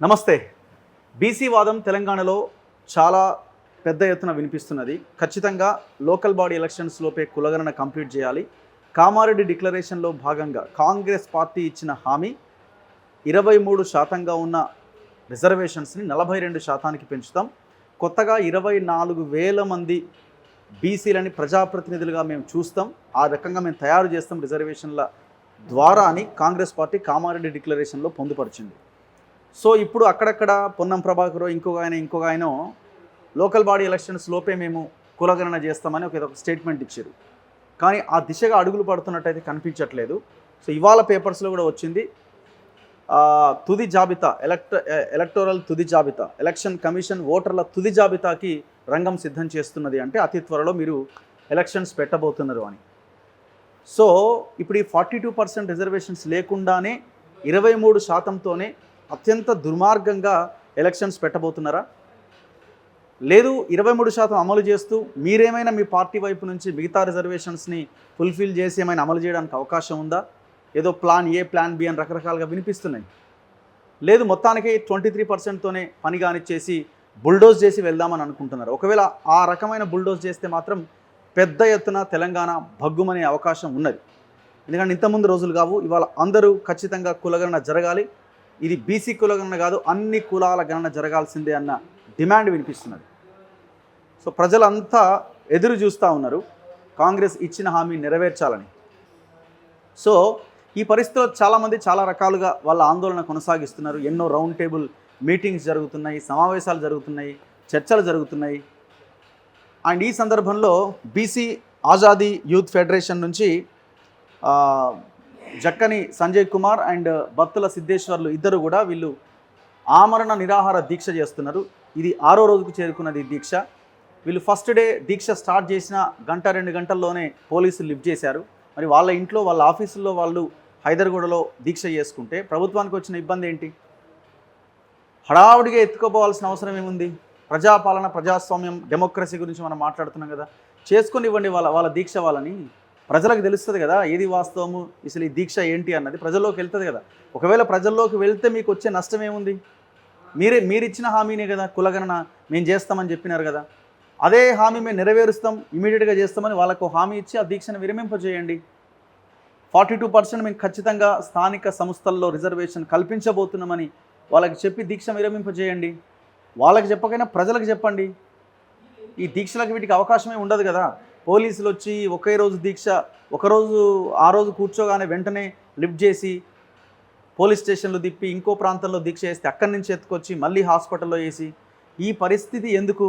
నమస్తే. బీసీ వాదం తెలంగాణలో చాలా పెద్ద ఎత్తున వినిపిస్తున్నది. ఖచ్చితంగా లోకల్ బాడీ ఎలక్షన్స్ లోపే కులగణన కంప్లీట్ చేయాలి. కామారెడ్డి డిక్లరేషన్లో భాగంగా కాంగ్రెస్ పార్టీ ఇచ్చిన హామీ 23% ఉన్న రిజర్వేషన్స్ని 42% పెంచుతాం. కొత్తగా 24,000 మంది బీసీలని ప్రజాప్రతినిధులుగా మేము చూస్తాం. ఆ రకంగా మేము తయారు చేస్తాం రిజర్వేషన్ల ద్వారా అని కాంగ్రెస్ పార్టీ కామారెడ్డి డిక్లరేషన్లో పొందుపరిచింది. సో ఇప్పుడు అక్కడక్కడ పొన్నం ప్రభాకర్ ఇంకొక ఆయన లోకల్ బాడీ ఎలక్షన్స్ లోపే మేము కులగణన చేస్తామని ఒక స్టేట్మెంట్ ఇచ్చారు. కానీ ఆ దిశగా అడుగులు పడుతున్నట్టయితే కనిపించట్లేదు. సో ఇవాళ పేపర్స్లో కూడా వచ్చింది, తుది జాబితా ఎలక్టోరల్ తుది జాబితా, ఎలక్షన్ కమిషన్ ఓటర్ల తుది జాబితాకి రంగం సిద్ధం చేస్తున్నది. అంటే అతి త్వరలో మీరు ఎలక్షన్స్ పెట్టబోతున్నారు అని. సో ఇప్పుడు ఈ 42% రిజర్వేషన్స్ లేకుండానే 23%తోనే అత్యంత దుర్మార్గంగా ఎలక్షన్స్ పెట్టబోతున్నారా? లేదు 23% అమలు చేస్తూ మీరేమైనా మీ పార్టీ వైపు నుంచి మిగతా రిజర్వేషన్స్ని ఫుల్ఫిల్ చేసి ఏమైనా అమలు చేయడానికి అవకాశం ఉందా? ఏదో ప్లాన్ ఏ, ప్లాన్ బి అని రకరకాలుగా వినిపిస్తున్నాయి. లేదు మొత్తానికి 23%తోనే పని కానిచ్చేసి బుల్డోజ్ చేసి వెళ్దామని అనుకుంటున్నారు. ఒకవేళ ఆ రకమైన బుల్డోజ్ చేస్తే మాత్రం పెద్ద ఎత్తున తెలంగాణ భగ్గుమనే అవకాశం ఉన్నది. ఎందుకంటే ఇంతకుముందు రోజులు కావు, ఇవాళ అందరూ ఖచ్చితంగా కులగణన జరగాలి, ఇది బీసీ కులగణన కాదు అన్ని కులాల గణన జరగాల్సిందే అన్న డిమాండ్ వినిపిస్తున్నది. సో ప్రజలంతా ఎదురు చూస్తూ ఉన్నారు కాంగ్రెస్ ఇచ్చిన హామీ నెరవేర్చాలని. సో ఈ పరిస్థితిలో చాలామంది చాలా రకాలుగా వాళ్ళ ఆందోళన కొనసాగిస్తున్నారు. ఎన్నో రౌండ్ టేబుల్ మీటింగ్స్ జరుగుతున్నాయి, సమావేశాలు జరుగుతున్నాయి, చర్చలు జరుగుతున్నాయి. అండ్ ఈ సందర్భంలో బీసీ ఆజాదీ యూత్ ఫెడరేషన్ నుంచి జక్కని సంజయ్ కుమార్ అండ్ బత్తుల సిద్ధేశ్వర్లు ఇద్దరు కూడా వీళ్ళు ఆమరణ నిరాహార దీక్ష చేస్తున్నారు. ఇది 6వ రోజుకు చేరుకున్నది ఈ దీక్ష. వీళ్ళు ఫస్ట్ డే దీక్ష స్టార్ట్ చేసిన 1-2 గంటల్లోనే పోలీసులు లిఫ్ట్ చేశారు. మరి వాళ్ళ ఇంట్లో వాళ్ళ ఆఫీసుల్లో వాళ్ళు హైదర్గూడలో దీక్ష చేసుకుంటే ప్రభుత్వానికి వచ్చిన ఇబ్బంది ఏంటి? హడావుడిగా ఎత్తుకోపోవాల్సిన అవసరం ఏముంది? ప్రజాపాలన, ప్రజాస్వామ్యం, డెమోక్రసీ గురించి మనం మాట్లాడుతున్నాం కదా, చేసుకొని ఇవ్వండి వాళ్ళ దీక్ష. వాళ్ళని ప్రజలకు తెలుస్తుంది కదా ఏది వాస్తవము, అసలు ఈ దీక్ష ఏంటి అన్నది ప్రజల్లోకి వెళ్తుంది కదా. ఒకవేళ ప్రజల్లోకి వెళ్తే మీకు వచ్చే నష్టం ఏముంది? మీరిచ్చిన హామీనే కదా కులగణన మేము చేస్తామని చెప్పినారు కదా, అదే హామీ మేము నెరవేరుస్తాం, ఇమీడియట్గా చేస్తామని వాళ్ళకు హామీ ఇచ్చి ఆ దీక్షను విరమింపజేయండి. 42% మేము ఖచ్చితంగా స్థానిక సంస్థల్లో రిజర్వేషన్ కల్పించబోతున్నామని వాళ్ళకి చెప్పి దీక్ష విరమింపజేయండి. వాళ్ళకి చెప్పకైనా ప్రజలకు చెప్పండి. ఈ దీక్షలకు వీటికి అవకాశమే ఉండదు కదా. పోలీసులు వచ్చి ఒకే రోజు దీక్ష, ఒకరోజు ఆ రోజు కూర్చోగానే వెంటనే లిఫ్ట్ చేసి పోలీస్ స్టేషన్లో తిప్పి ఇంకో ప్రాంతంలో దీక్ష చేస్తే అక్కడి నుంచి ఎత్తుకొచ్చి మళ్ళీ హాస్పిటల్లో వేసి ఈ పరిస్థితి ఎందుకు?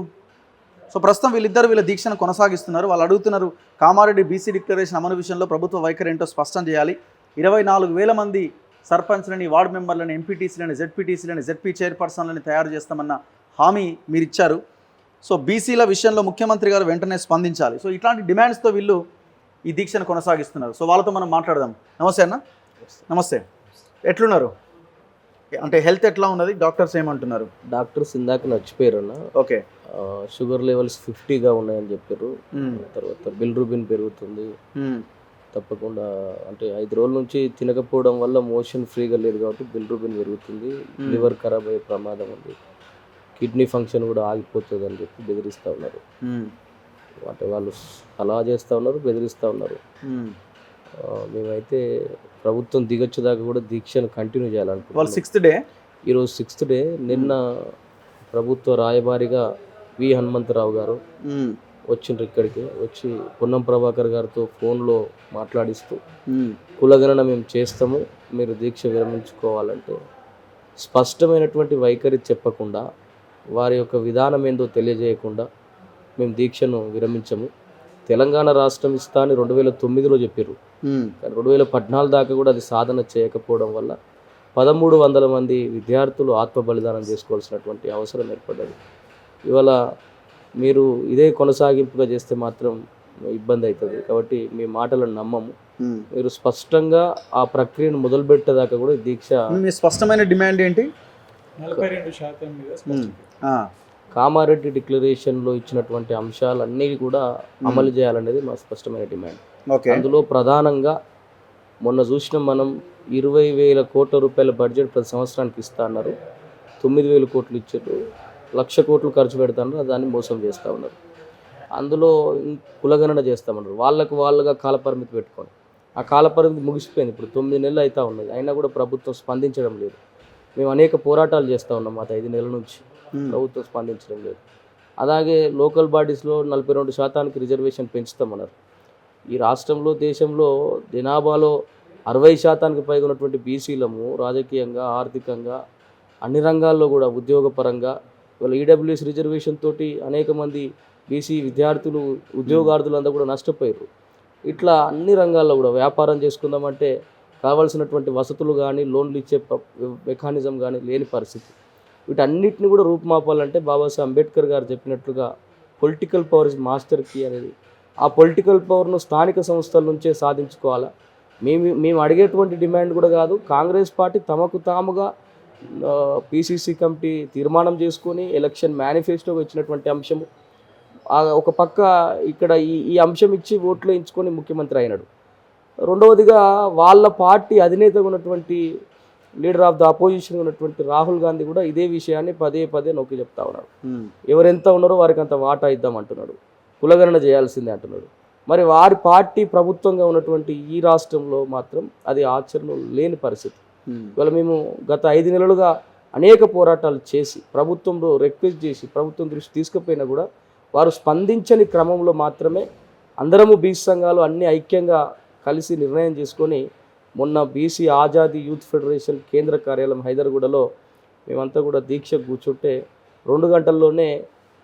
సో ప్రస్తుతం వీళ్ళ దీక్షను కొనసాగిస్తున్నారు. వాళ్ళు అడుగుతున్నారు కామారెడ్డి బీసీ డిక్లరేషన్ అమలు విషయంలో ప్రభుత్వ వైఖరి ఏంటో స్పష్టం చేయాలి. 24,000 మంది సర్పంచ్లని, వార్డు మెంబర్లని, ఎంపీటీసీలని, జెడ్పీటీసీలని, జెడ్పీ చైర్పర్సన్లని తయారు చేస్తామన్న హామీ మీరు ఇచ్చారు. సో బీసీల విషయంలో ముఖ్యమంత్రి గారు వెంటనే స్పందించాలి. సో ఇట్లాంటి డిమాండ్స్తో వీళ్ళు ఈ దీక్షను కొనసాగిస్తున్నారు. సో వాళ్ళతో మనం మాట్లాడదాం. నమస్తే అన్న. నమస్తే. ఎట్లున్నారు? అంటే హెల్త్ ఎట్లా ఉన్నది? డాక్టర్స్ ఏమంటున్నారు? డాక్టర్స్ ఇందాక నచ్చిపోయారు అన్న. ఓకే. షుగర్ లెవెల్స్ 50గా ఉన్నాయని చెప్పారు. తర్వాత బిల్రూబిన్ పెరుగుతుంది తప్పకుండా. అంటే 5 రోజుల నుంచి తినకపోవడం వల్ల మోషన్ ఫ్రీగా లేదు కాబట్టి బిల్రూబిన్ పెరుగుతుంది, లివర్ ఖరాబ్ అయ్యే ప్రమాదం ఉంది, కిడ్నీ ఫంక్షన్ కూడా ఆగిపోతుంది అని చెప్పి బెదిరిస్తూ ఉన్నారు. అంటే వాళ్ళు అలా చేస్తూ ఉన్నారు, బెదిరిస్తూ ఉన్నారు. మేమైతే ప్రభుత్వం దిగొచ్చేదాకా కూడా దీక్షను కంటిన్యూ చేయాలనుకుంటున్నాం. 6th డే, ఈరోజు 6th డే. నిన్న ప్రభుత్వ రాయబారిగా వి హనుమంతరావు గారు వచ్చిండ్రు. ఇక్కడికి వచ్చి పొన్నం ప్రభాకర్ గారితో ఫోన్లో మాట్లాడిస్తూ కులగణన మేము చేస్తాము, మీరు దీక్ష విరమించుకోవాలంటే స్పష్టమైనటువంటి వైఖరి చెప్పకుండా, వారి యొక్క విధానం ఏందో తెలియజేయకుండా మేము దీక్షను విరమించము. తెలంగాణ రాష్ట్రం ఇస్తా అని 2009లో చెప్పారు. కానీ 2014 దాకా కూడా అది సాధన చేయకపోవడం వల్ల 1,300 మంది విద్యార్థులు ఆత్మ బలిదానం చేసుకోవాల్సినటువంటి అవసరం ఏర్పడ్డది. ఇవాళ మీరు ఇదే కొనసాగింపుగా చేస్తే మాత్రం ఇబ్బంది అవుతుంది. కాబట్టి మీ మాటలను నమ్మము. మీరు స్పష్టంగా ఆ ప్రక్రియను మొదలుపెట్టేదాకా కూడా దీక్ష. మీ స్పష్టమైన డిమాండ్ ఏంటి? 42% కామారెడ్డి డిక్లరేషన్లో ఇచ్చినటువంటి అంశాలన్నీ కూడా అమలు చేయాలనేది మా స్పష్టమైన డిమాండ్. అందులో ప్రధానంగా మొన్న చూసిన మనం 20,000 కోట్ల రూపాయల బడ్జెట్ ప్రతి సంవత్సరానికి ఇస్తా అన్నారు. 9,000 కోట్లు ఇచ్చారు, 1,00,000 కోట్లు ఖర్చు పెడతాను, దాన్ని మోసం చేస్తూ ఉన్నారు. అందులో కులగణన చేస్తామన్నారు, వాళ్ళుగా కాలపరిమితి పెట్టుకొని. ఆ కాలపరిమితి ముగిసిపోయింది, ఇప్పుడు 9 నెలలు అవుతా ఉన్నది, అయినా కూడా ప్రభుత్వం స్పందించడం లేదు. మేము అనేక పోరాటాలు చేస్తూ ఉన్నాం గత 5 నెలల నుంచి, ప్రభుత్వం స్పందించడం లేదు. అలాగే లోకల్ బాడీస్లో 42% రిజర్వేషన్ పెంచుతామన్నారు. ఈ రాష్ట్రంలో దేశంలో జనాభాలో 60% పైగా ఉన్నటువంటి బీసీలము రాజకీయంగా, ఆర్థికంగా, అన్ని రంగాల్లో కూడా ఉద్యోగపరంగా ఇవాళ ఈడబ్ల్యూఎస్ రిజర్వేషన్ తోటి అనేక మంది బీసీ విద్యార్థులు, ఉద్యోగార్థులు అంతా కూడా నష్టపోయారు. ఇట్లా అన్ని రంగాల్లో కూడా వ్యాపారం చేసుకుందామంటే కావాల్సినటువంటి వసతులు కానీ, లోన్లు ఇచ్చే మెకానిజం కానీ లేని పరిస్థితి. వీటన్నిటిని కూడా రూపుమాపాలంటే బాబాసాహెబ్ అంబేద్కర్ గారు చెప్పినట్లుగా political power is master key అనేది, ఆ పొలిటికల్ పవర్ను స్థానిక సంస్థల నుంచే సాధించుకోవాలా. మేము అడిగేటువంటి డిమాండ్ కూడా కాదు, కాంగ్రెస్ పార్టీ తమకు తాముగా పీసీసీ కమిటీ తీర్మానం చేసుకొని ఎలక్షన్ మేనిఫెస్టోకి వచ్చినటువంటి అంశము. ఒక పక్క ఇక్కడ ఈ అంశం ఇచ్చి ఓట్లు వేయించుకొని ముఖ్యమంత్రి అయినాడు. రెండవదిగా వాళ్ళ పార్టీ అధినేతగా ఉన్నటువంటి లీడర్ ఆఫ్ ద అపోజిషన్ ఉన్నటువంటి రాహుల్ గాంధీ కూడా ఇదే విషయాన్ని పదే పదే నొక్కి చెప్తా ఉన్నాడు. ఎవరెంత ఉన్నారో వారికి అంత వాటా ఇద్దామంటున్నాడు, కులగణన చేయాల్సిందే అంటున్నాడు. మరి వారి పార్టీ ప్రభుత్వంగా ఉన్నటువంటి ఈ రాష్ట్రంలో మాత్రం అది ఆచరణలో లేని పరిస్థితి. ఇవాళ మేము గత 5 నెలలుగా అనేక పోరాటాలు చేసి ప్రభుత్వంలో రిక్వెస్ట్ చేసి ప్రభుత్వం దృష్టి తీసుకుపోయినా కూడా వారు స్పందించని క్రమంలో మాత్రమే అందరము బీసీ సంఘాలు అన్ని ఐక్యంగా కలిసి నిర్ణయం చేసుకొని మొన్న బీసీ ఆజాదీ యూత్ ఫెడరేషన్ కేంద్ర కార్యాలయం హైదరాబాద్లో మేమంతా కూడా దీక్ష కూర్చుంటే 2 గంటల్లోనే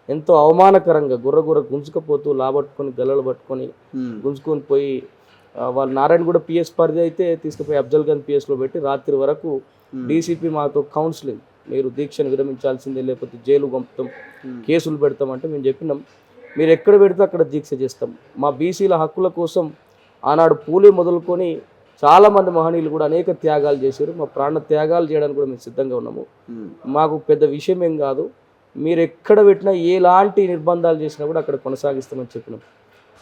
ఎంతో అవమానకరంగా గుర్ర గుంజుకపోతూ లాబట్టుకొని గల్లలు పట్టుకొని గుంజుకొని పోయి వాళ్ళు నారాయణగూడ పిఎస్ పరిధి అయితే తీసుకుపోయి అఫ్జల్గంజ్ పిఎస్లో పెట్టి రాత్రి వరకు డీసీపీ మాతో కౌన్సిలింగ్, మీరు దీక్షను విరమించాల్సిందే లేకపోతే జైలు పంపుతాం, కేసులు పెడతామంటే మేము చెప్పినాం, మీరు ఎక్కడ పెడితే అక్కడ దీక్ష చేస్తాం. మా బీసీల హక్కుల కోసం ఆనాడు పూలే మొదలుకొని చాలామంది మహనీయులు కూడా అనేక త్యాగాలు చేశారు. మా ప్రాణ త్యాగాలు చేయడానికి కూడా మేము సిద్ధంగా ఉన్నాము. మాకు పెద్ద విషయం ఏం కాదు, మీరు ఎక్కడ పెట్టినా ఎలాంటి నిర్బంధాలు చేసినా కూడా అక్కడ కొనసాగిస్తామని చెప్పినాం.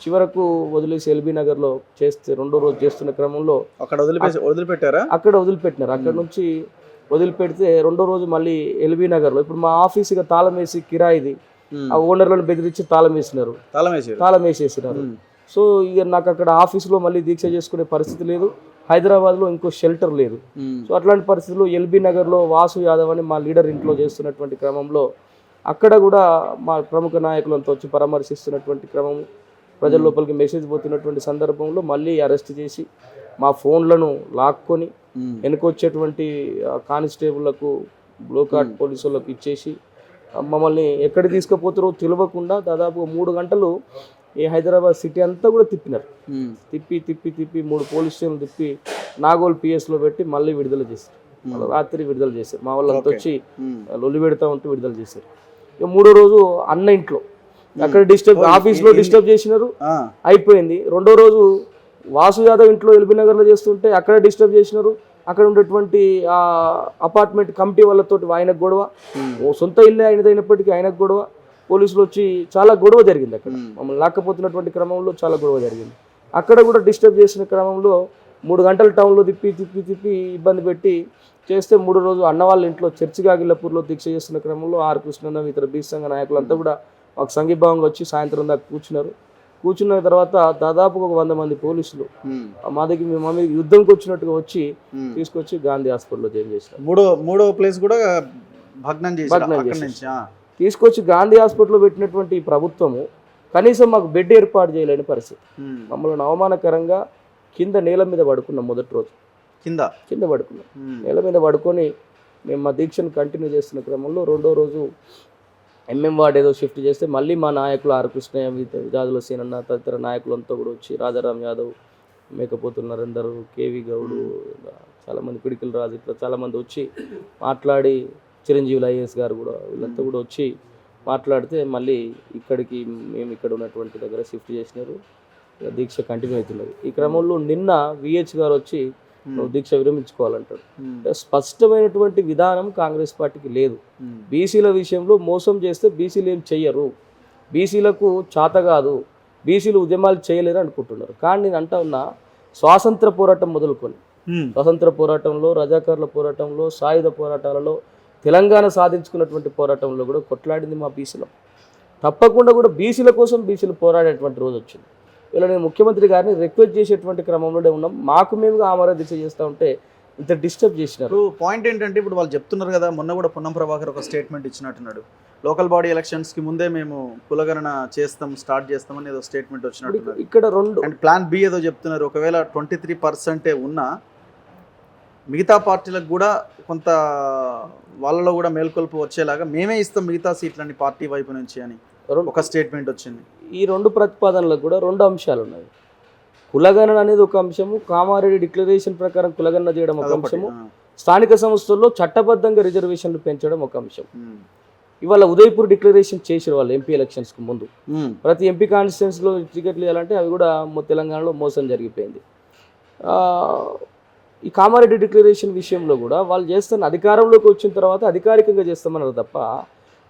చివరకు వదిలేసి ఎల్బీ నగర్లో చేస్తే 2వ రోజు చేస్తున్న క్రమంలో అక్కడ వదిలిపెట్టారా? అక్కడ వదిలిపెట్టినారు. అక్కడ నుంచి వదిలిపెడితే 2వ రోజు మళ్ళీ ఎల్బీ నగర్లో ఇప్పుడు మా ఆఫీస్ ఇక తాళం వేసి కిరాయిది ఆ ఓనర్లను బెదిరించి తాళం వేసేసినారు. సో ఇక నాకు అక్కడ ఆఫీస్లో మళ్ళీ దీక్ష చేసుకునే పరిస్థితి లేదు, హైదరాబాద్లో ఇంకో షెల్టర్ లేదు. సో అట్లాంటి పరిస్థితుల్లో ఎల్బీ నగర్లో వాసు యాదవ్ అని మా లీడర్ ఇంట్లో చేస్తున్నటువంటి క్రమంలో అక్కడ కూడా మా ప్రముఖ నాయకులంతా వచ్చి పరామర్శిస్తున్నటువంటి క్రమం, ప్రజల లోపలికి మెసేజ్ పోతున్నటువంటి సందర్భంలో మళ్ళీ అరెస్ట్ చేసి మా ఫోన్లను లాక్కొని వెనుకొచ్చేటువంటి కానిస్టేబుళ్లకు, బ్లోకాట్ పోలీసులకు ఇచ్చేసి మమ్మల్ని ఎక్కడికి తీసుకుపోతారో తెలియకుండా దాదాపు 3 గంటలు ఈ హైదరాబాద్ సిటీ అంతా కూడా తిప్పినారు. తిప్పి 3 పోలీస్ స్టేషన్లు తిప్పి నాగోల్ పిఎస్లో పెట్టి మళ్ళీ విడుదల చేశారు. రాత్రి విడుదల చేశారు. మా వాళ్ళంతా వచ్చి లొల్లి పెడతా ఉంటూ విడుదల చేశారు. ఇక 3వ రోజు అన్న ఇంట్లో అక్కడ ఆఫీస్లో డిస్టర్బ్ చేసినారు, అయిపోయింది. 2వ రోజు వాసు యాదవ్ ఇంట్లో ఎల్బీ నగర్లో చేస్తుంటే అక్కడ డిస్టర్బ్ చేసినారు. అక్కడ ఉండేటువంటి ఆ అపార్ట్మెంట్ కమిటీ వాళ్ళతో ఆయనకు గొడవ, సొంత ఇల్లే అయినప్పటికీ ఆయనకు గొడవ, పోలీసులు వచ్చి చాలా గొడవ జరిగింది. అక్కడ మమ్మల్ని లాక్కపోతున్నటువంటి క్రమంలో చాలా గొడవ జరిగింది. అక్కడ కూడా డిస్టర్బ్ చేసిన క్రమంలో 3 గంటలు టౌన్లో తిప్పి ఇబ్బంది పెట్టి చేస్తే 3వ రోజు అన్న వాళ్ళ ఇంట్లో చర్చిగాగిల్లపూర్లో దీక్ష చేస్తున్న క్రమంలో ఆర్ కృష్ణ ఇతర బీసీ సంఘ నాయకులంతా కూడా మాకు సంఘీభావంగా వచ్చి సాయంత్రం దాకా కూర్చున్న తర్వాత దాదాపు ఒక 100 మంది పోలీసులు మా మీద యుద్ధంకి వచ్చినట్టుగా వచ్చి తీసుకొచ్చి గాంధీ హాస్పిటల్లో జాయిన్ చేశారు. మూడో ప్లేస్ కూడా భగ్నం తీసుకొచ్చి గాంధీ హాస్పిటల్లో పెట్టినటువంటి ప్రభుత్వము కనీసం మాకు బెడ్ ఏర్పాటు చేయలేని పరిస్థితి. మమ్మల్ని అవమానకరంగా కింద నేల మీద పడుకున్నాం. మొదటి రోజు కింద పడుకున్నాం, నేల మీద పడుకొని మేము మా దీక్షను కంటిన్యూ చేస్తున్న క్రమంలో 2వ రోజు ఎంఎం వార్డ్ ఏదో షిఫ్ట్ చేస్తే మళ్ళీ మా నాయకులు ఆర్ కృష్ణయ్య, జాదుల సీనన్న తదితర నాయకులంతా కూడా వచ్చి రాజారాం యాదవ్, మేకపోతుల నరేందర్, కేవి గౌడు, చాలామంది పిడికిల రాజు, ఇట్లా చాలామంది వచ్చి మాట్లాడి, చిరంజీవులు ఐఏఎస్ గారు కూడా వీళ్ళంతా కూడా వచ్చి మాట్లాడితే మళ్ళీ ఇక్కడికి మేము ఇక్కడ ఉన్నటువంటి దగ్గర షిఫ్ట్ చేసినారు. దీక్ష కంటిన్యూ అవుతున్నది. ఈ క్రమంలో నిన్న విహెచ్ గారు వచ్చి నువ్వు దీక్ష విరమించుకోవాలంటాడు. స్పష్టమైనటువంటి విధానం కాంగ్రెస్ పార్టీకి లేదు. బీసీల విషయంలో మోసం చేస్తే బీసీలు ఏం చెయ్యరు, బీసీలకు చేత కాదు, బీసీలు ఉద్యమాలు చేయలేరు అనుకుంటున్నారు. కానీ నేను అంటా ఉన్నా, స్వాతంత్ర పోరాటం మొదలుకొని స్వాతంత్ర పోరాటంలో, రజాకారుల పోరాటంలో, సాయుధ పోరాటాలలో తెలంగాణ సాధించుకున్నటువంటి పోరాటంలో కూడా కొట్లాడింది మా బీసీలో. తప్పకుండా కూడా బీసీల కోసం బీసీలు పోరాడేటువంటి రోజు వచ్చింది. ఇలా నేను ముఖ్యమంత్రి గారిని రిక్వెస్ట్ చేసేటువంటి క్రమంలోనే ఉన్నాం. మాకు మేముగా ఆమర దిశ చేస్తూ ఉంటే ఇంత డిస్టర్బ్ చేసినారు. పాయింట్ ఏంటంటే ఇప్పుడు వాళ్ళు చెప్తున్నారు కదా, మొన్న కూడా పొన్నం ప్రభాకర్ ఒక స్టేట్మెంట్ ఇచ్చినట్టున్నాడు, లోకల్ బాడీ ఎలక్షన్స్కి ముందే మేము కులగణన స్టార్ట్ చేస్తామని ఏదో స్టేట్మెంట్ వచ్చినట్టు. ఇక్కడ రెండు అండ్ ప్లాన్ బి ఏదో చెప్తున్నారు, ఒకవేళ 23% ఉన్నా మిగతా పార్టీలకు కూడా కొంత వాళ్ళలో కూడా మేల్కొల్పు వచ్చేలాగా మేమే ఇస్తాం మిగతా సీట్లని పార్టీ వైపు నుంచి అని ఒక స్టేట్మెంట్ వచ్చింది. ఈ రెండు ప్రతిపాదనలకు కూడా రెండు అంశాలు ఉన్నాయి. కులగణన అనేది ఒక అంశము, కామారెడ్డి డిక్లరేషన్ ప్రకారం కులగణన చేయడం ఒక అంశము, స్థానిక సంస్థల్లో చట్టబద్ధంగా రిజర్వేషన్లు పెంచడం ఒక అంశం. ఇవాళ ఉదయపూర్ డిక్లరేషన్ చేసారు వాళ్ళు ఎంపీ ఎలక్షన్స్కి ముందు. ప్రతి ఎంపీ కాన్స్టిట్యున్సీలో టికెట్లు ఇవ్వాలంటే అవి కూడా తెలంగాణలో మోసం జరిగిపోయింది. ఈ కామారెడ్డి డిక్లరేషన్ విషయంలో కూడా వాళ్ళు చేస్తున్న అధికారంలోకి వచ్చిన తర్వాత అధికారికంగా చేస్తామన్నారు తప్ప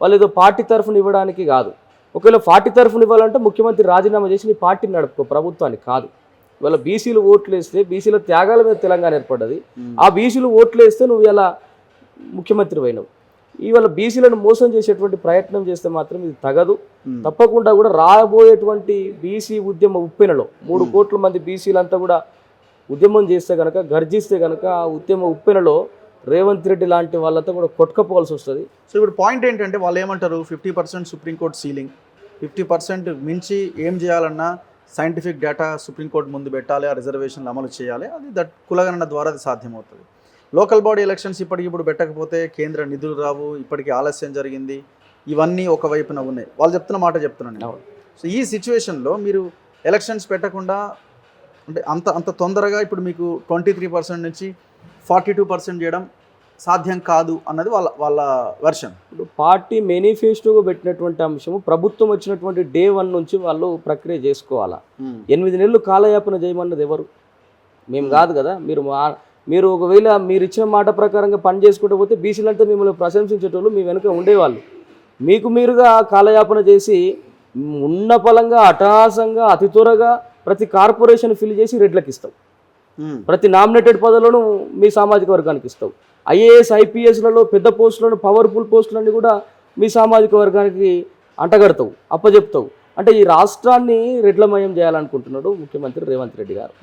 వాళ్ళు ఏదో పార్టీ తరఫున ఇవ్వడానికి కాదు. ఒకవేళ పార్టీ తరఫున ఇవ్వాలంటే ముఖ్యమంత్రి రాజీనామా చేసి నీ పార్టీని నడుపుకో, ప్రభుత్వానికి కాదు. ఇవాళ బీసీలు ఓట్లు వేస్తే బీసీల త్యాగాల మీద తెలంగాణ ఏర్పడ్డది. ఆ బీసీలు ఓట్లు వేస్తే నువ్వు ఇలా ముఖ్యమంత్రి అయినావు. ఇవాళ బీసీలను మోసం చేసేటువంటి ప్రయత్నం చేస్తే మాత్రం ఇది తగదు. తప్పకుండా కూడా రాబోయేటువంటి బీసీ ఉద్యమ ఉప్పెనలో 3 కోట్ల మంది బీసీలంతా కూడా ఉద్యమం చేస్తే కనుక, గర్జిస్తే కనుక ఆ ఉద్యమ ఉప్పెనలో రేవంత్ రెడ్డి లాంటి వాళ్ళంతా కూడా కొట్టుకపోవాల్సి వస్తుంది. సో ఇప్పుడు పాయింట్ ఏంటంటే వాళ్ళు ఏమంటారు, 50% సుప్రీంకోర్టు సీలింగ్, 50% మించి ఏం చేయాలన్నా సైంటిఫిక్ డేటా సుప్రీంకోర్టు ముందు పెట్టాలి, ఆ రిజర్వేషన్లు అమలు చేయాలి, అది కులగణన ద్వారా అది సాధ్యమవుతుంది. లోకల్ బాడీ ఎలక్షన్స్ ఇప్పుడు పెట్టకపోతే కేంద్ర నిధులు రావు, ఇప్పటికీ ఆలస్యం జరిగింది, ఇవన్నీ ఒకవైపున ఉన్నాయి. వాళ్ళు చెప్తున్న మాట చెప్తున్నాను. సో ఈ సిచ్యువేషన్లో మీరు ఎలక్షన్స్ పెట్టకుండా అంటే అంత తొందరగా ఇప్పుడు మీకు 23% నుంచి 42% చేయడం సాధ్యం కాదు అన్నది వాళ్ళ వెర్షన్. ఇప్పుడు పార్టీ మేనిఫెస్టోగా పెట్టినటువంటి అంశము ప్రభుత్వం వచ్చినటువంటి డే 1 నుంచి వాళ్ళు ప్రక్రియ చేసుకోవాలా. 8 నెలలు కాలయాపన చేయమన్నది ఎవరు? మేము కాదు కదా. మీరు ఒకవేళ మీరు ఇచ్చిన మాట ప్రకారంగా పని చేసుకుంటూ పోతే బీసీలంతా మిమ్మల్ని ప్రశంసించేటోళ్ళు మీ వెనుక ఉండేవాళ్ళు. మీకు మీరుగా కాలయాపన చేసి ఉన్న పలంగా అటహాసంగా అతి త్వరగా ప్రతి కార్పొరేషన్ ఫిల్ చేసి రెడ్లకు ఇస్తావు, ప్రతి నామినేటెడ్ పదవులను మీ సామాజిక వర్గానికి ఇస్తావు, ఐఏఎస్ ఐపీఎస్లలో పెద్ద పోస్టులను పవర్ఫుల్ పోస్టులన్నీ కూడా మీ సామాజిక వర్గానికి అంటగడతావు, అప్పచెప్తావు. అంటే ఈ రాష్ట్రాన్ని రెడ్లమయం చేయాలనుకుంటున్నాడు ముఖ్యమంత్రి రేవంత్ రెడ్డి గారు.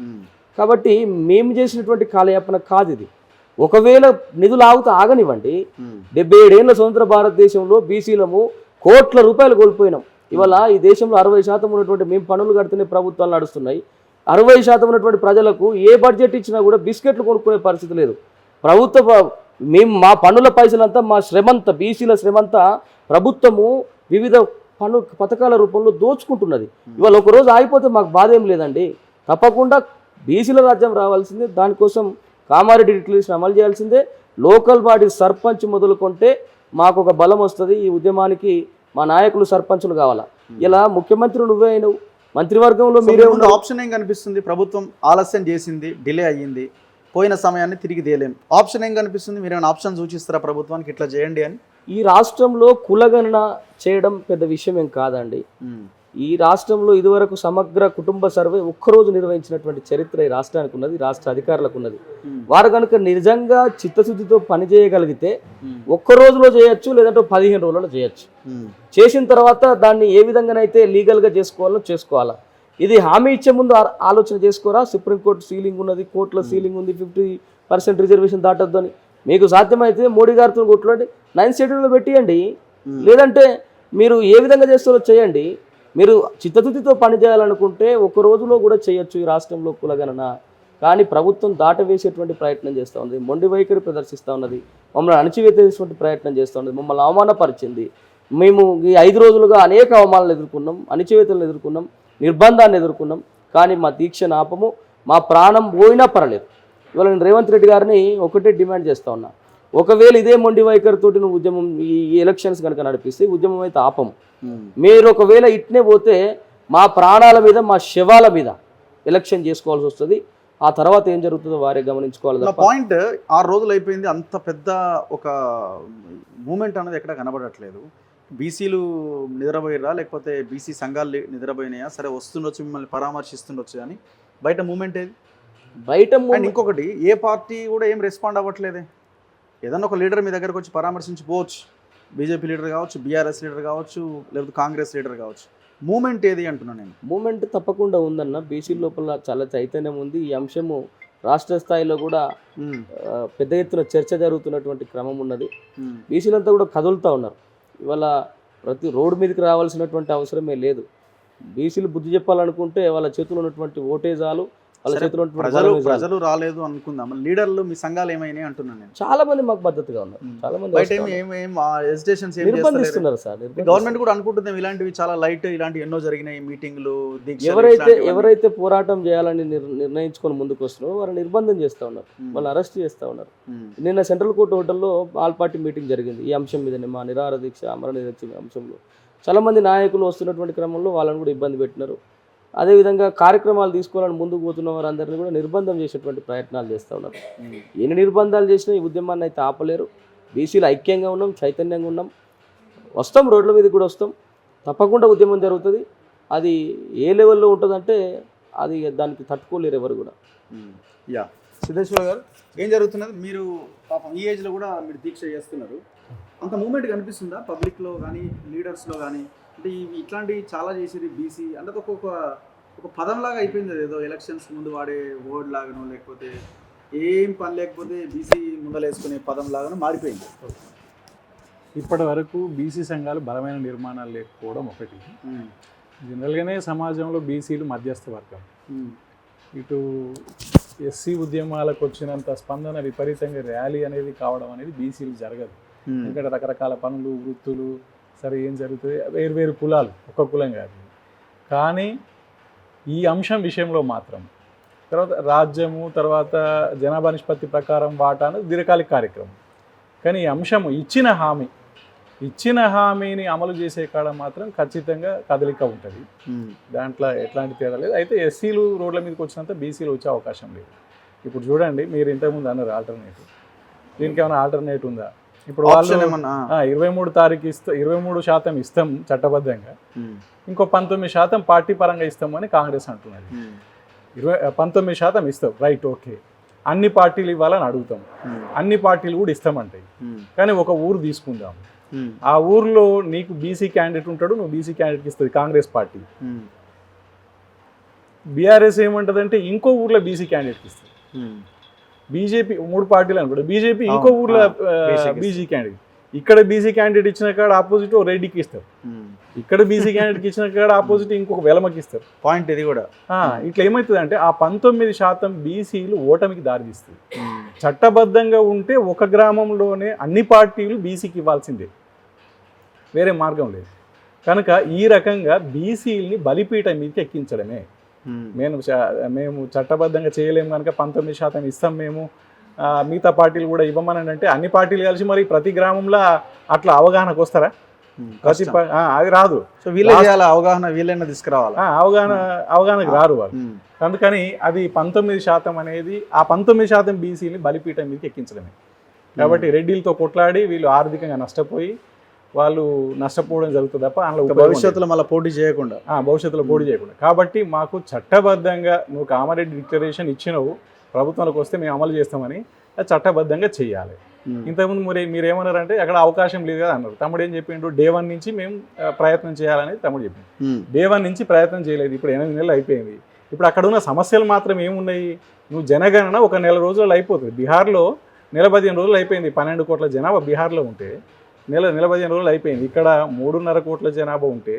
కాబట్టి మేము చేసినటువంటి కాలయాపన కాదు ఇది. ఒకవేళ నిధులు ఆగనివ్వండి. 77 ఏళ్ల స్వతంత్ర భారతదేశంలో బీసీలము కోట్ల రూపాయలు కోల్పోయినాం. ఇవాళ ఈ దేశంలో 60% ఉన్నటువంటి మేము పన్నులు కడుతూనే ప్రభుత్వాలు నడుస్తున్నాయి. 60% ఉన్నటువంటి ప్రజలకు ఏ బడ్జెట్ ఇచ్చినా కూడా బిస్కెట్లు కొనుక్కునే పరిస్థితి లేదు. మేము మా పన్నుల పైసలంతా, మా శ్రమంతా, బీసీల శ్రమంతా ప్రభుత్వము వివిధ పథకాల రూపంలో దోచుకుంటున్నది. ఇవాళ ఒకరోజు ఆగిపోతే మాకు బాధ ఏం లేదండి. తప్పకుండా బీసీల రాజ్యం రావాల్సిందే. దానికోసం కామారెడ్డి డిక్లరేషన్ అమలు చేయాల్సిందే. లోకల్ బాడీ సర్పంచ్ మొదలుకుంటే మాకు ఒక బలం వస్తుంది. ఈ ఉద్యమానికి మా నాయకులు సర్పంచులు కావాలా. ఇలా ముఖ్యమంత్రి నువ్వే అయినవు, మంత్రివర్గంలో మీరే ఉన్న ఆప్షన్ ఏం కనిపిస్తుంది? ప్రభుత్వం ఆలస్యం చేసింది, డిలే అయ్యింది, పోయిన సమయాన్ని తిరిగి తేలేం. ఆప్షన్ ఏం కనిపిస్తుంది? మీరు ఏమైనా ఆప్షన్ సూచిస్తారా ప్రభుత్వానికి ఇట్లా చేయండి అని? ఈ రాష్ట్రంలో కులగణన చేయడం పెద్ద విషయం ఏం కాదండి. ఈ రాష్ట్రంలో ఇదివరకు సమగ్ర కుటుంబ సర్వే ఒక్కరోజు నిర్వహించినటువంటి చరిత్ర ఈ రాష్ట్రానికి ఉన్నది, రాష్ట్ర అధికారులకు ఉన్నది. వారు కనుక నిజంగా చిత్తశుద్ధితో పనిచేయగలిగితే ఒక్క రోజులో చేయొచ్చు, లేదంటే 15 రోజులలో చేయొచ్చు. చేసిన తర్వాత దాన్ని ఏ విధంగానైతే లీగల్గా చేసుకోవాలా. ఇది హామీ ఇచ్చే ముందు ఆలోచన చేసుకోరా. సుప్రీంకోర్టు సీలింగ్ ఉన్నది, కోర్టులో సీలింగ్ ఉంది, 50% రిజర్వేషన్ దాటొద్దు అని. మీకు సాధ్యమైతే మోడీ గారితో కొట్లాడి 9th షెడ్యూల్లో పెట్టియండి. లేదంటే మీరు ఏ విధంగా చేస్తారో చేయండి. మీరు చిత్తశుద్ధితో పనిచేయాలనుకుంటే ఒక రోజులో కూడా చేయొచ్చు ఈ రాష్ట్రంలో కులగణన. కానీ ప్రభుత్వం దాటవేసేటువంటి ప్రయత్నం చేస్తూ ఉంది, మొండి వైఖరి ప్రదర్శిస్తూ ఉన్నది, మమ్మల్ని అణచివేసేటువంటి ప్రయత్నం చేస్తూ ఉన్నది, మమ్మల్ని అవమానపరిచింది. మేము ఈ 5 రోజులుగా అనేక అవమానాలు ఎదుర్కొన్నాం, అణచివేతలను ఎదుర్కొన్నాం, నిర్బంధాన్ని ఎదుర్కొన్నాం. కానీ మా దీక్షను ఆపము, మా ప్రాణం పోయినా పర్లేదు. ఇవాళ నేను రేవంత్ రెడ్డి గారిని ఒకటే డిమాండ్ చేస్తూ ఉన్నా, ఒకవేళ ఇదే మొండి వైఖరితోటి నువ్వు ఉద్యమం ఈ ఎలక్షన్స్ కనుక నడిపిస్తే ఉద్యమం అయితే ఆపము. మీరు ఒకవేళ ఇట్నే పోతే మా ప్రాణాల మీద, మా శవాల మీద ఎలక్షన్ చేసుకోవాల్సి వస్తుంది. ఆ తర్వాత ఏం జరుగుతుందో వారే గమనించుకోవాలి. పాయింట్ 6 రోజులు అయిపోయింది, అంత పెద్ద ఒక మూమెంట్ అనేది ఎక్కడ కనబడట్లేదు. బీసీలు నిద్రపోయిరా, లేకపోతే బీసీ సంఘాలు నిద్రపోయినాయా? సరే వస్తుండొచ్చు, మిమ్మల్ని పరామర్శిస్తుండొచ్చు, కానీ బయట మూమెంట్ ఏది? బయట ఇంకొకటి, ఏ పార్టీ కూడా ఏం రెస్పాండ్ అవ్వట్లేదే. ఏదన్నా ఒక లీడర్ మీ దగ్గరకు వచ్చి పరామర్శించిపోవచ్చు, బీజేపీ లీడర్ కావచ్చు, బీఆర్ఎస్ లీడర్ కావచ్చు, లేకపోతే కాంగ్రెస్ లీడర్ కావచ్చు. మూమెంట్ ఏది అంటున్నాను నేను. మూమెంట్ తప్పకుండా ఉందన్న. బీసీ లోపల చాలా చైతన్యం ఉంది. ఈ అంశము రాష్ట్ర స్థాయిలో కూడా పెద్ద ఎత్తున చర్చ జరుగుతున్నటువంటి క్రమం ఉన్నది. బీసీలంతా కూడా కదులుతూ ఉన్నారు. ఇవాళ ప్రతి రోడ్డు మీదకి రావాల్సినటువంటి అవసరమే లేదు. బీసీలు బుద్ధి చెప్పాలనుకుంటే వాళ్ళ చేతిలో ఉన్నటువంటి ఓటేజాలు, వాళ్ళ చేతిలో ప్రజలు రాలేదు అనుకుందాం, లీడర్లు మీ సంఘాలు ఏమైనా అంటున్నాను నేను. చాలా మంది మాకు భద్రతగా ఉన్నారు. చాలా మంది నిర్బంధిస్తున్నారు సార్. గవర్నమెంట్ కూడా అనుకుంటుంది ఇలాంటివి చాలా లైట్, ఇలాంటి ఎన్నో జరిగినాయి మీటింగ్లు. ఎవరైతే పోరాటం చేయాలని నిర్ణయించుకొని ముందుకు వస్తున్నారో వారిని నిర్బంధం చేస్తూ ఉన్నారు, వాళ్ళు అరెస్ట్ చేస్తూ ఉన్నారు. నిన్న సెంట్రల్ కోర్టు హోటల్లో ఆల్ పార్టీ మీటింగ్ జరిగింది ఈ అంశం మీదనే, మా నిరాహార దీక్ష అమర దీక్ష అంశంలో. చాలా మంది నాయకులు వస్తున్నటువంటి క్రమంలో వాళ్ళని కూడా ఇబ్బంది పెట్టినారు. అదేవిధంగా కార్యక్రమాలు తీసుకోవాలని ముందుకు పోతున్న వారందరినీ కూడా నిర్బంధం చేసేటువంటి ప్రయత్నాలు చేస్తూ ఉన్నారు. ఎన్ని నిర్బంధాలు చేసినా ఈ ఉద్యమాన్ని అయితే ఆపలేరు. బీసీలు ఐక్యంగా ఉన్నాం, చైతన్యంగా ఉన్నాం, వస్తాం, రోడ్ల మీదకి కూడా వస్తాం. తప్పకుండా ఉద్యమం జరుగుతుంది. అది ఏ లెవెల్లో ఉంటుందంటే అది దానికి తట్టుకోలేరు ఎవరు కూడా. యా సిద్ధేశ్వర గారు, ఏం జరుగుతున్నది? మీరు పాపం ఈ ఏజ్లో కూడా మీరు దీక్ష చేస్తున్నారు. అంత మూమెంట్ కనిపిస్తుందా పబ్లిక్లో కానీ లీడర్స్లో కానీ? అంటే ఇట్లాంటివి చాలా చేసేది బీసీ అంటే ఒక పదంలాగా అయిపోయింది. ఏదో ఎలక్షన్స్ ముందు వాడే వర్డ్ లాగానో లేకపోతే ఏం పని లేకపోతే బీసీ ముందలేసుకునే పదం లాగానో మారిపోయింది. ఇప్పటి వరకు బీసీ సంఘాలు బలమైన నిర్మాణాలు లేకపోవడం ఒకటి. జనరల్గానే సమాజంలో బీసీలు మధ్యస్థ వర్గం. ఇటు ఎస్సీ ఉద్యమాలకు వచ్చినంత స్పందన విపరీతంగా ర్యాలీ అనేది కావడం అనేది బీసీలు జరగదు. ఎందుకంటే రకరకాల పనులు, వృత్తులు, సరే ఏం జరుగుతుంది, వేరు కులాలు, ఒక్క కులం కాదు. కానీ ఈ అంశం విషయంలో మాత్రం తర్వాత రాజ్యము, తర్వాత జనాభా నిష్పత్తి ప్రకారం వాటా అనేది దీర్ఘకాలిక కార్యక్రమం. కానీ ఈ అంశము ఇచ్చిన హామీని అమలు చేసే కాడ మాత్రం ఖచ్చితంగా కదలిక ఉంటుంది. దాంట్లో ఎట్లాంటి తేడా లేదు. అయితే ఎస్సీలు రోడ్ల మీదకి వచ్చినంత బీసీలు వచ్చే అవకాశం లేదు. ఇప్పుడు చూడండి, మీరు ఇంతకుముందు అన్నారు ఆల్టర్నేటివ్. దీనికి ఏమైనా ఆల్టర్నేటివ్ ఉందా? ఇప్పుడు వాళ్ళు 23 తారీఖు 23% ఇస్తాం చట్టబద్ధంగా, ఇంకో 19% పార్టీ పరంగా ఇస్తామని కాంగ్రెస్ అంటున్నది. 19% ఇస్తాం, రైట్, ఓకే. అన్ని పార్టీలు ఇవ్వాలని అడుగుతాం, అన్ని పార్టీలు కూడా ఇస్తామంటాయి. కానీ ఒక ఊరు తీసుకుందాం, ఆ ఊర్లో నీకు బీసీ క్యాండిడేట్ ఉంటాడు, నువ్వు బీసీ క్యాండిడేట్కి ఇస్తుంది కాంగ్రెస్ పార్టీ. బీఆర్ఎస్ ఏమంటదంటే ఇంకో ఊర్లో బీసీ క్యాండిడేట్కి ఇస్తుంది. బీజేపీ 3 పార్టీలు అనుకుంటా, బీజేపీ ఇంకో ఊర్లో బీసీ క్యాండిడేట్. ఇక్కడ బీసీ క్యాండిడేట్ ఇచ్చిన కాడ ఆపోజిట్ ఓ రెడ్డికి ఇస్తారు, ఇక్కడ బీసీ క్యాండిడేట్కి ఇచ్చిన కాడ ఆపోజిట్ ఇంకొక వెలమకి ఇస్తారు. పాయింట్ ఇది కూడా. ఇట్లా ఏమవుతుంది అంటే ఆ 19% బీసీలు ఓటమికి దారితీస్తుంది. చట్టబద్ధంగా ఉంటే ఒక గ్రామంలోనే అన్ని పార్టీలు బీసీకి ఇవ్వాల్సిందే, వేరే మార్గం లేదు. కనుక ఈ రకంగా బీసీలని బలిపీఠం మీదకి ఎక్కించడమే. మేము చట్టబద్ధంగా చేయలేము కనుక 19% ఇస్తాం మేము, మిగతా పార్టీలు కూడా ఇవ్వమని అంటే అన్ని పార్టీలు కలిసి మరి ప్రతి గ్రామంలో అట్లా అవగాహనకు వస్తారా? అది రాదు. సో వీళ్ళే అవగాహన, వీళ్ళైనా తీసుకురావాలి, అవగాహనకు రారు వాళ్ళు. అందుకని అది 19% అనేది ఆ 19% బీసీని బలిపీఠం మీదకి ఎక్కించడమే. కాబట్టి రెడ్డిలతో కొట్లాడి వీళ్ళు ఆర్థికంగా నష్టపోయి వాళ్ళు నష్టపోవడం జరుగుతుంది తప్ప అందులో భవిష్యత్తులో మళ్ళీ పోటీ చేయకుండా కాబట్టి మాకు చట్టబద్ధంగా నువ్వు కామారెడ్డి డిక్లరేషన్ ఇచ్చినవు, ప్రభుత్వానికి వస్తే మేము అమలు చేస్తామని అది చట్టబద్ధంగా చేయాలి. ఇంతకుముందు మీరేమన్నారంటే అక్కడ అవకాశం లేదు కదా అన్నారు. తమ్ముడు ఏం చెప్పిండు, డే 1 నుంచి మేము ప్రయత్నం చేయాలని తమ్ముడు చెప్పిండు. డే 1 నుంచి ప్రయత్నం చేయలేదు, ఇప్పుడు 8 నెలలు అయిపోయింది. ఇప్పుడు అక్కడ ఉన్న సమస్యలు మాత్రం ఏమున్నాయి? నువ్వు జనగణన ఒక 1 నెల రోజుల్లో అయిపోతుంది. బీహార్లో 15 రోజులు అయిపోయింది. 12 కోట్ల జనాభా బీహార్లో ఉంటే 15 రోజులు అయిపోయింది. ఇక్కడ 3.5 కోట్ల జనాభా ఉంటే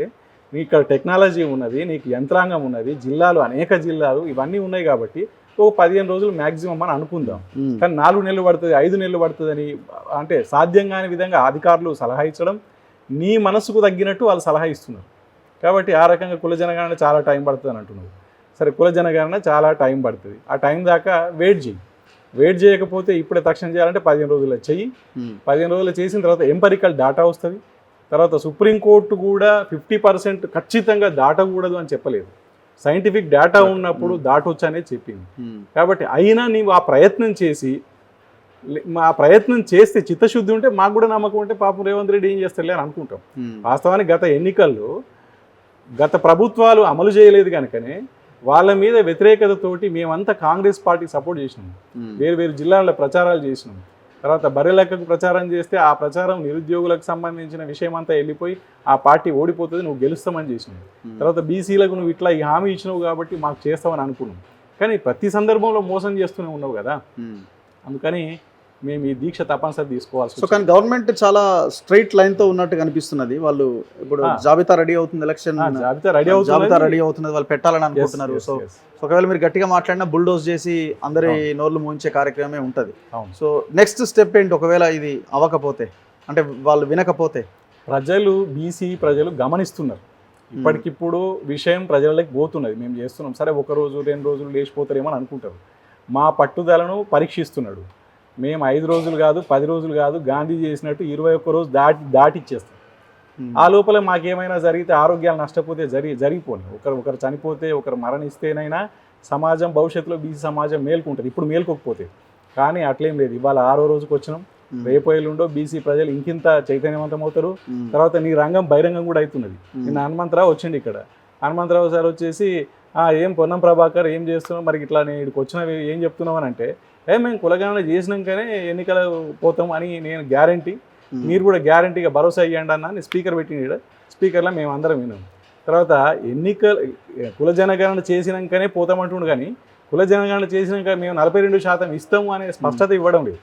నీకు ఇక్కడ టెక్నాలజీ ఉన్నది, నీకు యంత్రాంగం ఉన్నది, జిల్లాలు అనేక జిల్లాలు ఇవన్నీ ఉన్నాయి. కాబట్టి ఒక 15 రోజులు మ్యాక్సిమం అని అనుకుందాం. కానీ 4 నెలలు పడుతుంది, 5 నెలలు పడుతుంది అని అంటే సాధ్యం కాని విధంగా అధికారులు సలహా ఇచ్చడం, నీ మనసుకు తగ్గినట్టు వాళ్ళు సలహా ఇస్తున్నారు. కాబట్టి ఆ రకంగా కుల జనగణన చాలా టైం పడుతుంది అని అంటున్నారు. సరే, కుల జనగణన చాలా టైం పడుతుంది, ఆ టైం దాకా వెయిట్ చేయకపోతే ఇప్పుడే తక్షణం చేయాలంటే 15 రోజుల్లో చెయ్యి. 15 రోజులు చేసిన తర్వాత ఎంపరికల్ డాటా వస్తుంది. తర్వాత సుప్రీంకోర్టు కూడా 50% ఖచ్చితంగా దాటకూడదు అని చెప్పలేదు. సైంటిఫిక్ డేటా ఉన్నప్పుడు దాటొచ్చు అనేది చెప్పింది. కాబట్టి అయినా నీవు ఆ ప్రయత్నం చేస్తే చిత్తశుద్ధి ఉంటే, మాకు కూడా నమ్మకం ఉంటే పాపం రేవంత్ రెడ్డి ఏం చేస్తారులే అని అనుకుంటాం. వాస్తవానికి గత ఎన్నికల్లో గత ప్రభుత్వాలు అమలు చేయలేదు కనుకనే వాళ్ళ మీద వ్యతిరేకతతోటి మేమంతా కాంగ్రెస్ పార్టీకి సపోర్ట్ చేసినాం, వేరు జిల్లాల్లో ప్రచారాలు చేసినాం. తర్వాత బర్రెలెక్కకు ప్రచారం చేస్తే ఆ ప్రచారం నిరుద్యోగులకు సంబంధించిన విషయం అంతా వెళ్ళిపోయి ఆ పార్టీ ఓడిపోతుంది, నువ్వు గెలుస్తామని చేసినావు. తర్వాత బీసీలకు నువ్వు ఇట్లా ఈ హామీ ఇచ్చినావు కాబట్టి మాకు చేస్తామని అనుకున్నాం. కానీ ప్రతి సందర్భంలో మోసం చేస్తూనే ఉన్నావు కదా, అందుకని మేము ఈ దీక్ష తప్పనిసరి తీసుకోవాల్సి. సో కానీ గవర్నమెంట్ చాలా స్ట్రైట్ లైన్తో ఉన్నట్టు కనిపిస్తున్నది. వాళ్ళు ఇప్పుడు జాబితా రెడీ అవుతుంది, ఎలక్షన్ జాబితా రెడీ అవుతున్నది, వాళ్ళు పెట్టాలని అనుకుంటున్నారు. సో ఒకవేళ మీరు గట్టిగా మాట్లాడినా బుల్డోజ్ చేసి అందరి నోర్లు మూయించే కార్యక్రమమే ఉంటుంది. సో నెక్స్ట్ స్టెప్ ఏంటి ఒకవేళ ఇది అవ్వకపోతే, అంటే వాళ్ళు వినకపోతే? ప్రజలు, బీసీ ప్రజలు గమనిస్తున్నారు, ఇప్పటికిప్పుడు విషయం ప్రజలకి పోతున్నది. మేము చేస్తున్నాం, సరే 1 రోజు 2 రోజులు లేచిపోతారేమో అని అనుకుంటారు. మా పట్టుదలను పరీక్షిస్తున్నాడు. మేము 5 రోజులు కాదు, 10 రోజులు కాదు, గాంధీ చేసినట్టు 21 రోజు దాటిచ్చేస్తాం. ఆ లోపల మాకేమైనా జరిగితే, ఆరోగ్యాలు నష్టపోతే జరిగిపోయి ఒకరు చనిపోతే, ఒకరు మరణిస్తేనైనా సమాజం భవిష్యత్తులో బీసీ సమాజం మేల్కుంటుంది. ఇప్పుడు మేల్కోకపోతే, కానీ అట్లేం లేదు. ఇవాళ 6వ రోజుకి వచ్చినాం, రేపు ఎల్లుండో బీసీ ప్రజలు ఇంకింత చైతన్యవంతం అవుతారు. తర్వాత నీ రంగం బహిరంగం కూడా అవుతున్నది. నిన్న హనుమంతరావు వచ్చింది ఇక్కడ. హనుమంతరావు సార్ వచ్చేసి ఏం పొన్నం ప్రభాకర్ ఏం చేస్తున్నావు, మరి ఇట్లా నేను ఇక్కడికి వచ్చినవి ఏం చెప్తున్నావు అని అంటే, మేము కులగణన చేసినాకనే ఎన్నికలు పోతాం అని నేను గ్యారంటీ, మీరు కూడా గ్యారంటీగా భరోసా ఇవ్వండి అన్న స్పీకర్ పెట్టిన. స్పీకర్లో మేము అందరం విన్నాం. తర్వాత కుల జనగణన చేసినాకనే పోతామంటుండు, కానీ కుల జనగణన చేసినాక మేము 42% ఇస్తాము అనే స్పష్టత ఇవ్వడం లేదు.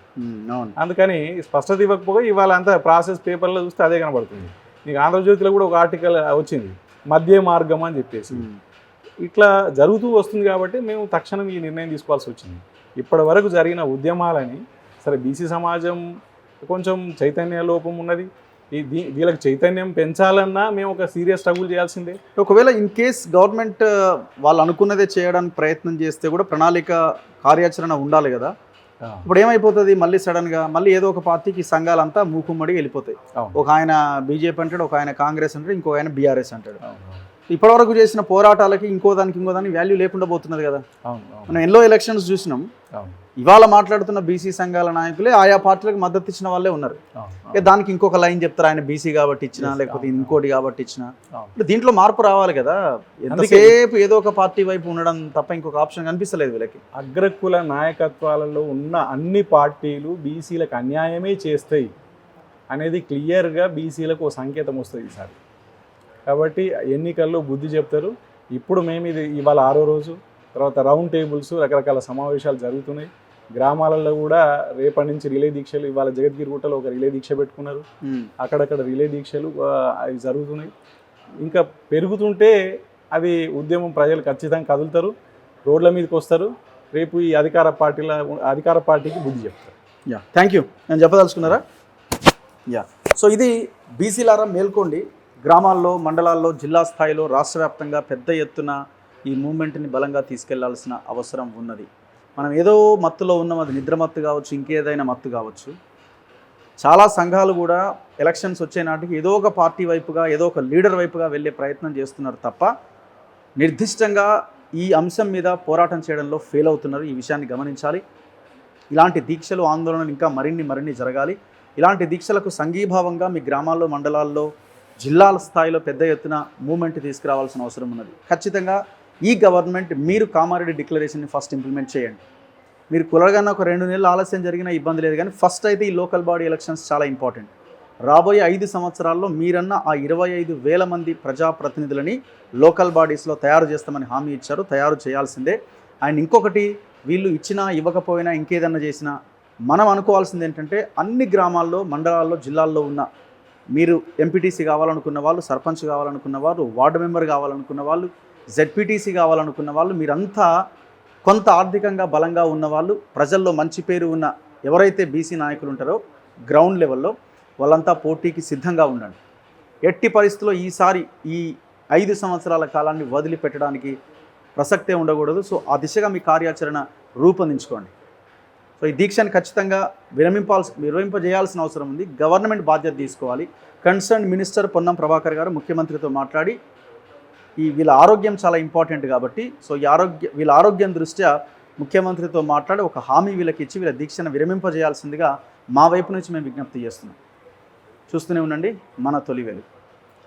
అందుకని స్పష్టత ఇవ్వకపోగా ఇవాళ అంతా ప్రాసెస్ పేపర్లో చూస్తే అదే కనబడుతుంది. నీకు ఆంధ్రజ్యోతిలో కూడా ఒక ఆర్టికల్ వచ్చింది, మధ్య మార్గం అని చెప్పేసి. ఇట్లా జరుగుతూ వస్తుంది కాబట్టి మేము తక్షణం ఈ నిర్ణయం తీసుకోవాల్సి వచ్చింది. ఇప్పటి వరకు జరిగిన ఉద్యమాలని, సరే బీసీ సమాజం కొంచెం చైతన్య లోపం ఉన్నది, వీళ్ళకి చైతన్యం పెంచాలన్నా మేము ఒక సీరియస్ స్ట్రగుల్ చేయాల్సిందే. ఒకవేళ ఇన్ కేస్ గవర్నమెంట్ వాళ్ళు అనుకున్నదే చేయడానికి ప్రయత్నం చేస్తే కూడా ప్రణాళిక కార్యాచరణ ఉండాలి కదా. ఇప్పుడు ఏమైపోతుంది, మళ్ళీ సడన్గా మళ్ళీ ఏదో ఒక పార్టీకి సంఘాలంతా మూకుమ్మడిగా వెళ్ళిపోతాయి. ఒక ఆయన బీజేపీ అంటాడు, ఒక ఆయన కాంగ్రెస్ అంటాడు, ఇంకో ఆయన బీఆర్ఎస్ అంటాడు. ఇప్పటివరకు చేసిన పోరాటాలకి ఇంకో దానికి వాల్యూ లేకుండా పోతున్నది కదా. మనం ఎన్నో ఎలక్షన్స్ చూసినాం. ఇవాళ మాట్లాడుతున్న బీసీ సంఘాల నాయకులే ఆయా పార్టీలకు మద్దతు ఇచ్చిన వాళ్ళే ఉన్నారు. దానికి ఇంకొక లైన్ చెప్తారు, ఆయన బీసీ కాబట్టి ఇచ్చినా, లేకపోతే ఇంకోటి కాబట్టి ఇచ్చినా. దీంట్లో మార్పు రావాలి కదా. ఎంతసేపు ఏదో ఒక పార్టీ వైపు ఉండడం తప్ప ఇంకొక ఆప్షన్ కనిపిస్తలేదు వీళ్ళకి. అగ్రకుల నాయకత్వాలలో ఉన్న అన్ని పార్టీలు బీసీలకు అన్యాయమే చేస్తాయి అనేది క్లియర్గా బీసీలకు ఒక సంకేతం వస్తుంది ఈసారి. కాబట్టి ఎన్నికల్లో బుద్ధి చెప్తారు. ఇప్పుడు మేము ఇవాళ 6వ రోజు, తర్వాత రౌండ్ టేబుల్స్, రకరకాల సమావేశాలు జరుగుతున్నాయి. గ్రామాలలో కూడా రేపటి నుంచి రిలే దీక్షలు, ఇవాళ జగద్గిరిగుట్టలో ఒక రిలే దీక్ష పెట్టుకున్నారు, అక్కడక్కడ రిలే దీక్షలు అవి జరుగుతున్నాయి. ఇంకా పెరుగుతుంటే అది ఉద్యమం, ప్రజలు ఖచ్చితంగా కదులుతారు, రోడ్ల మీదకి వస్తారు. రేపు ఈ అధికార పార్టీకి బుద్ధి చెప్తారు. Thank you. నేను చెప్పదలుచుకున్నారా? సో ఇది బీసీలారా మేల్కోండి. గ్రామాల్లో, మండలాల్లో, జిల్లా స్థాయిలో, రాష్ట్ర వ్యాప్తంగా పెద్ద ఎత్తున ఈ మూమెంట్ని బలంగా తీసుకెళ్లాల్సిన అవసరం ఉన్నది. మనం ఏదో మత్తులో ఉన్నాం, అది నిద్ర మత్తు కావచ్చు, ఇంకేదైనా మత్తు కావచ్చు. చాలా సంఘాలు కూడా ఎలక్షన్స్ వచ్చే నాటికి ఏదో ఒక పార్టీ వైపుగా, ఏదో ఒక లీడర్ వైపుగా వెళ్ళే ప్రయత్నం చేస్తున్నారు తప్ప నిర్దిష్టంగా ఈ అంశం మీద పోరాటం చేయడంలో ఫెయిల్ అవుతున్నారు. ఈ విషయాన్ని గమనించాలి. ఇలాంటి దీక్షలు, ఆందోళనలు ఇంకా మరిన్ని జరగాలి. ఇలాంటి దీక్షలకు సంఘీభావంగా మీ గ్రామాల్లో, మండలాల్లో, జిల్లాల స్థాయిలో పెద్ద ఎత్తున మూమెంట్ తీసుకురావాల్సిన అవసరం ఉన్నది. ఖచ్చితంగా ఈ గవర్నమెంట్ మీరు కామారెడ్డి డిక్లరేషన్ని ఫస్ట్ ఇంప్లిమెంట్ చేయండి. మీరు కులగన్న ఒక 2 నెలలు ఆలస్యం జరిగినా ఇబ్బంది లేదు, కానీ ఫస్ట్ అయితే ఈ లోకల్ బాడీ ఎలక్షన్స్ చాలా ఇంపార్టెంట్. రాబోయే 5 సంవత్సరాల్లో మీరన్న ఆ 25,000 మంది ప్రజాప్రతినిధులని లోకల్ బాడీస్లో తయారు చేస్తామని హామీ ఇచ్చారు, తయారు చేయాల్సిందే. అండ్ ఇంకొకటి, వీళ్ళు ఇచ్చినా ఇవ్వకపోయినా ఇంకేదన్నా చేసినా మనం అనుకోవాల్సింది ఏంటంటే, అన్ని గ్రామాల్లో, మండలాల్లో, జిల్లాల్లో ఉన్న మీరు ఎంపీటీసీ కావాలనుకున్న వాళ్ళు, సర్పంచ్ కావాలనుకున్న వాళ్ళు, వార్డు మెంబర్ కావాలనుకున్న వాళ్ళు, జెడ్పీటీసీ కావాలనుకున్న వాళ్ళు, మీరంతా కొంత ఆర్థికంగా బలంగా ఉన్నవాళ్ళు, ప్రజల్లో మంచి పేరు ఉన్న ఎవరైతే బీసీ నాయకులు ఉంటారో గ్రౌండ్ లెవెల్లో, వాళ్ళంతా పోటీకి సిద్ధంగా ఉండండి. ఎట్టి పరిస్థితుల్లో ఈసారి ఈ 5 సంవత్సరాల కాలాన్ని వదిలిపెట్టడానికి ప్రసక్తే ఉండకూడదు. సో ఆ దిశగా మీ కార్యాచరణ రూపొందించుకోండి. సో ఈ దీక్షను ఖచ్చితంగా విరమింపజేయాల్సిన అవసరం ఉంది. గవర్నమెంట్ బాధ్యత తీసుకోవాలి. కన్సర్న్ మినిస్టర్ పొన్నం ప్రభాకర్ గారు ముఖ్యమంత్రితో మాట్లాడి వీళ్ళ ఆరోగ్యం చాలా ఇంపార్టెంట్ కాబట్టి, సో వీళ్ళ ఆరోగ్యం దృష్ట్యా ముఖ్యమంత్రితో మాట్లాడి ఒక హామీ వీళ్ళకి ఇచ్చి వీళ్ళ దీక్షను విరమింపజేయాల్సిందిగా మా వైపు నుంచి మేము విజ్ఞప్తి చేస్తున్నాం. చూస్తూనే ఉండండి మన తొలి వెలుగు.